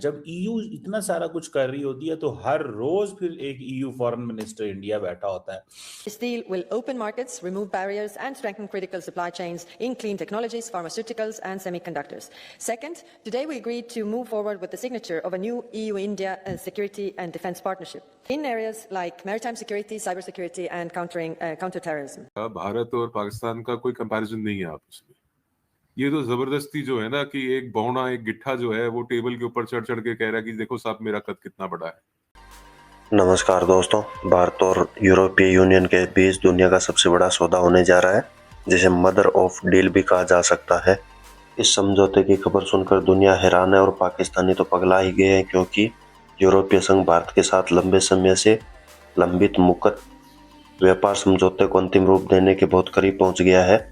जब ईयू इतना सारा कुछ कर रही होती है तो हर रोज फिर एक ईयू फॉरेन मिनिस्टर इंडिया बैठा होता है. This deal will open markets, remove barriers, and strengthen critical supply chains in clean technologies, pharmaceuticals, and semiconductors. Second, today we agreed to move forward with the signature of a new EU-India security and defense partnership in areas like maritime security, cybersecurity, and counterterrorism. Bharat और पाकिस्तान का कोई comparison नहीं है आपस में. ये तो जबरदस्ती जो है ना कि एक बौना एक गिट्ठा जो है वो टेबल के ऊपर चढ़ चढ़ के कह रहा है कि देखो साहब मेरा कद कितना बड़ा है. नमस्कार दोस्तों, भारत और यूरोपीय यूनियन के बीच दुनिया का सबसे बड़ा सौदा होने जा रहा है, जिसे मदर ऑफ डील भी कहा जा सकता है. इस समझौते की खबर सुनकर दुनिया हैरान है और पाकिस्तानी तो पगला ही गए हैं, क्योंकि यूरोपीय संघ भारत के साथ लंबे समय से लंबित मुक्त व्यापार समझौते को अंतिम रूप देने के बहुत करीब पहुंच गया है.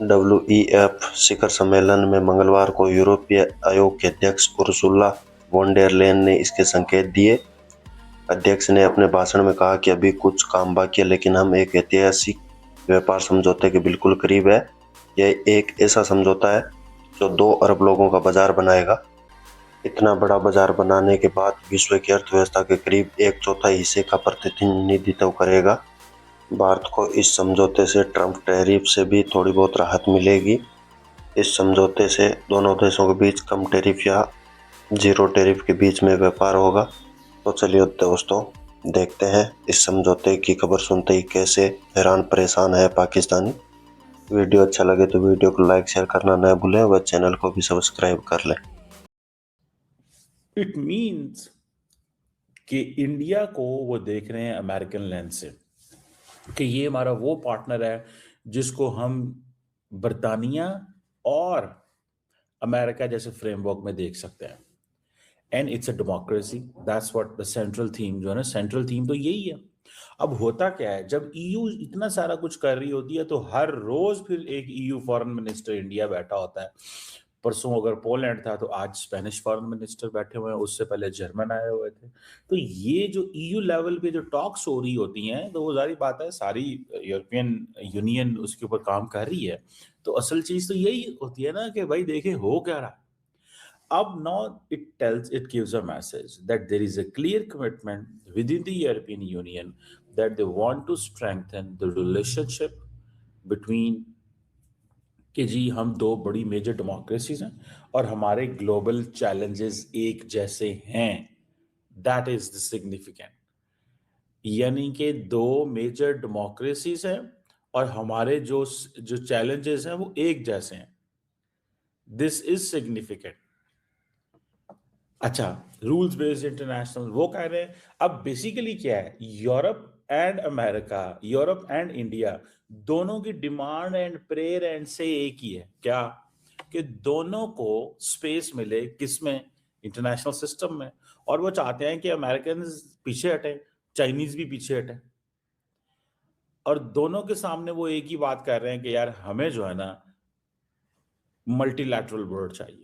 WEF शिखर सम्मेलन में मंगलवार को यूरोपीय आयोग के अध्यक्ष उर्सुला वॉन डेर लेयन ने इसके संकेत दिए. अध्यक्ष ने अपने भाषण में कहा कि अभी कुछ काम बाकी है, लेकिन हम एक ऐतिहासिक व्यापार समझौते के बिल्कुल करीब है. यह एक ऐसा समझौता है जो 2 अरब लोगों का बाजार बनाएगा. इतना बड़ा बाजार बनाने के बाद विश्व की अर्थव्यवस्था के करीब 1/4 हिस्से का प्रतिनिधित्व करेगा. भारत को इस समझौते से ट्रम्प टैरिफ से भी थोड़ी बहुत राहत मिलेगी. इस समझौते से दोनों देशों के बीच कम टैरिफ या जीरो टैरिफ के बीच में व्यापार होगा. तो चलिए दोस्तों, देखते हैं इस समझौते की खबर सुनते ही कैसे हैरान परेशान है पाकिस्तानी. वीडियो अच्छा लगे तो वीडियो को लाइक शेयर करना न भूलें व चैनल को भी सब्सक्राइब कर लें. इट मीन्स कि इंडिया को वो देख रहे हैं अमेरिकन लेंस से कि ये हमारा वो पार्टनर है जिसको हम बर्तानिया और अमेरिका जैसे फ्रेमवर्क में देख सकते हैं. And it's a democracy. That's what the central theme जो है ना, सेंट्रल थीम तो यही है. अब होता क्या है, जब ईयू इतना सारा कुछ कर रही होती है तो हर रोज फिर एक ईयू फॉरेन मिनिस्टर इंडिया बैठा होता है. परसों अगर पोलैंड था तो आज स्पेनिश फॉरेन मिनिस्टर बैठे हुए हैं, उससे पहले जर्मन आए हुए थे. तो ये जो ईयू लेवल पे जो टॉक्स हो रही होती हैं तो वो सारी बात है, सारी यूरोपियन यूनियन उसके ऊपर काम कर रही है. तो असल चीज तो यही होती है ना कि भाई देखें हो क्या रहा है. Up now it gives a message that there is a clear commitment within the European Union that they want to strengthen the relationship between कि जी हम 2 बड़ी मेजर डेमोक्रेसीज हैं और हमारे ग्लोबल चैलेंजेस एक जैसे हैं. That is the significant. यानी कि 2 मेजर डेमोक्रेसीज हैं और हमारे जो चैलेंजेस हैं वो एक जैसे हैं. This is significant. अच्छा, रूल्स बेस्ड इंटरनेशनल वो कह रहे हैं. अब बेसिकली क्या है, Europe and America, Europe and India दोनों की डिमांड एंड प्रेयर एंड से एक ही है. क्या? कि दोनों को स्पेस मिले किसमें, इंटरनेशनल सिस्टम में. और वो चाहते हैं कि अमेरिकन पीछे हटे, चाइनीज भी पीछे हटे. और दोनों के सामने वो एक ही बात कर रहे हैं कि यार हमें जो है ना मल्टीलैटरल वर्ल्ड चाहिए.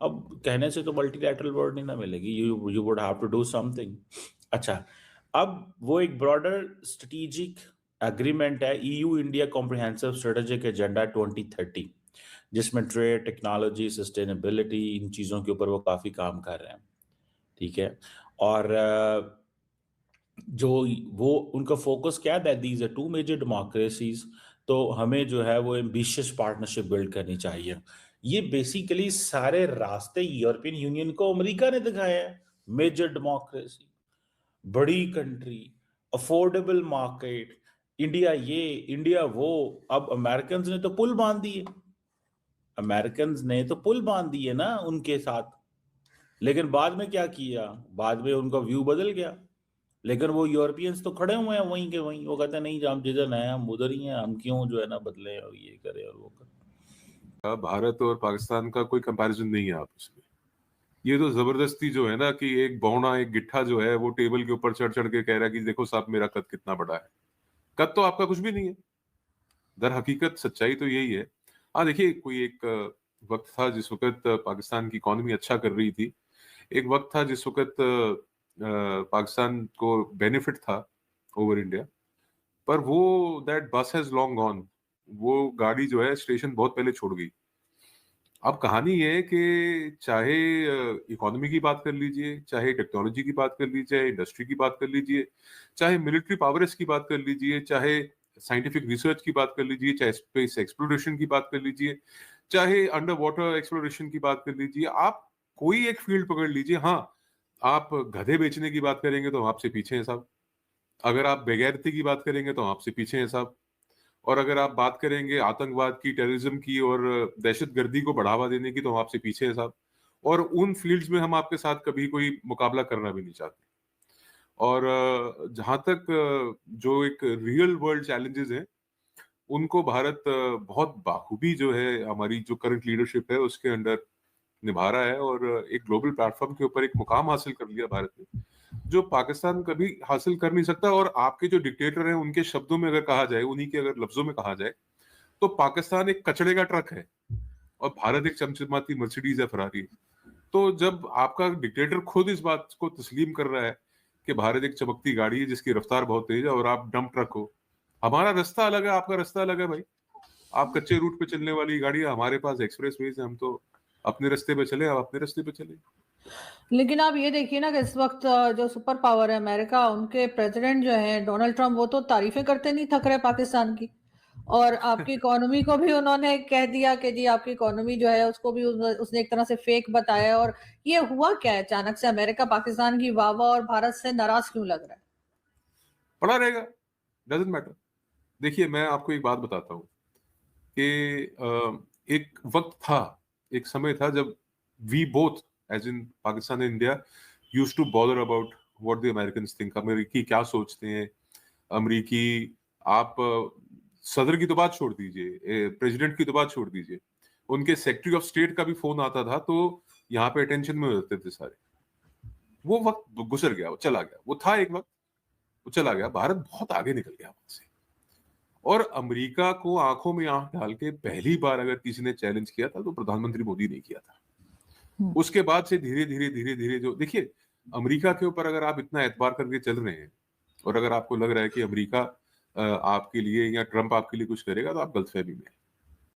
अब कहने से तो मल्टीलैटरल वर्ल्ड नहीं ना मिलेगी, you would have to do something. अच्छा, अब वो एक ब्रॉडर स्ट्रेटेजिक एग्रीमेंट है, EU India comprehensive strategic agenda 2030, जिसमें ट्रेड, टेक्नोलॉजी, सस्टेनेबिलिटी, इन चीज़ों के ऊपर वो काफ़ी काम कर रहे हैं. ठीक है. और जो वो उनका फोकस क्या है, दीज आर 2 मेजर डेमोक्रेसीज. तो हमें जो है वो एम्बिशियस पार्टनरशिप बिल्ड करनी चाहिए. ये बेसिकली सारे रास्ते यूरोपियन यूनियन को अमेरिका ने दिखाए हैं. मेजर डेमोक्रेसी, बड़ी कंट्री, अफोर्डेबल मार्केट, इंडिया ये इंडिया वो. अब अमेरिकन ने तो पुल बांध दिए, अमेरिकन ने तो पुल बांध दिए ना उनके साथ. लेकिन बाद में क्या किया, बाद में उनका व्यू बदल गया. लेकिन वो यूरोपियंस तो खड़े हुए हैं वहीं के वहीं. वो कहते हैं नहीं, हम जिधर हैं हम उधर ही हैं, हम क्यों जो है ना बदले और ये करें और वो करें. भारत और पाकिस्तान का कोई कंपैरिजन नहीं है आपस में. ये तो जबरदस्ती जो है ना कि एक बौना एक गिट्ठा जो है वो टेबल के ऊपर चढ़ चढ़ के कह रहा है कि देखो साहब मेरा कद कितना बड़ा है. कद तो आपका कुछ भी नहीं है. दर हकीकत सच्चाई तो यही है. हाँ देखिए, कोई एक वक्त था जिस वक्त पाकिस्तान की इकोनॉमी अच्छा कर रही थी. एक वक्त था जिस वक्त पाकिस्तान को बेनिफिट था ओवर इंडिया. पर वो दैट बस हैज लॉन्ग गॉन. वो गाड़ी जो है स्टेशन बहुत पहले छोड़ गई. अब कहानी ये है कि चाहे इकोनॉमी की बात कर लीजिए, चाहे टेक्नोलॉजी की बात कर लीजिए, चाहे इंडस्ट्री की बात कर लीजिए, चाहे मिलिट्री पावर्स की बात कर लीजिए, चाहे साइंटिफिक रिसर्च की बात कर लीजिए, चाहे स्पेस एक्सप्लोरेशन की बात कर लीजिए, चाहे अंडर वाटर एक्सप्लोरेशन की बात कर लीजिए, आप कोई एक फील्ड पकड़ लीजिए। हाँ, आप गधे बेचने की बात करेंगे तो हम आपसे पीछे हैं साहब। अगर आप बेगैरती की बात करेंगे तो हम आपसे पीछे हैं साहब। और अगर आप बात करेंगे आतंकवाद की, टेररिज्म की और दहशतगर्दी को बढ़ावा देने की तो हम आपसे पीछे हैं साहब। और उन फील्ड्स में हम आपके साथ कभी कोई मुकाबला करना भी नहीं चाहते। और जहां तक जो एक रियल वर्ल्ड चैलेंजेस हैं, उनको भारत बहुत बाखूबी जो है हमारी जो करंट लीडरशिप है उसके अंडर निभा रहा है। और एक ग्लोबल प्लेटफॉर्म के ऊपर एक मुकाम हासिल कर लिया भारत ने, जो पाकिस्तान कभी हासिल कर नहीं सकता। और आपके जो डिक्टेटर हैं उनके शब्दों में अगर कहा जाए, उन्हीं के अगर लफ्जों में कहा जाए, तो पाकिस्तान एक कचड़े का ट्रक है और भारत एक चमचमाती मर्सिडीज है, फरारी है। तो जब आपका डिक्टेटर खुद इस बात को तस्लीम कर रहा है कि भारत एक चमकती गाड़ी है जिसकी रफ्तार बहुत तेज है और आप डंप ट्रक हो, हमारा रास्ता अलग है, आपका रास्ता अलग है भाई। आप कच्चे रूट पे चलने वाली गाड़ी है, हमारे पास एक्सप्रेस वे है, हम तो अपने रास्ते पे चले, आप अपने रास्ते पे चले। लेकिन आप ये देखिए ना कि इस वक्त जो सुपर पावर है अमेरिका, उनके प्रेसिडेंट जो है डोनाल्ड ट्रंप, वो तो तारीफें करते नहीं थक रहे पाकिस्तान की। और आपकी इकोनॉमी को भी उन्होंने कह दिया कि जी आपकी इकोनॉमी जो है उसको भी उसने एक तरह से फेक बताया। और ये हुआ क्या है अचानक से अमेरिका पाकिस्तान की वाह वाह और भारत से नाराज क्यों लग रहा है? पड़ा रहेगा, डजेंट मैटर। देखिए, मैं आपको एक बात बताता हूँ कि एक वक्त था, एक समय था जब we both as in Pakistan and India used to bother about what the Americans think. अमेरिकी क्या सोचते हैं, अमेरिकी, आप सदर की तो बात छोड़ दीजिए, प्रेसिडेंट की तो बात छोड़ दीजिए, उनके सेक्रेटरी ऑफ स्टेट का भी फोन आता था तो यहाँ पे अटेंशन में होते थे सारे। वो वक्त गुजर गया, वो चला गया, वो था एक वक्त, वो चला गया। भारत बहुत आगे निकल गया वहां से। और अमेरिका को आंखों में आंख डाल के पहली बार अगर किसी ने चैलेंज किया था तो प्रधानमंत्री मोदी ने किया था। उसके बाद से धीरे धीरे धीरे धीरे जो देखिए, अमेरिका के ऊपर अगर आप इतना एतबार करके चल रहे हैं और अगर आपको लग रहा है कि अमेरिका आपके लिए या ट्रंप आपके लिए कुछ करेगा, तो आप गलतफहमी में हैं।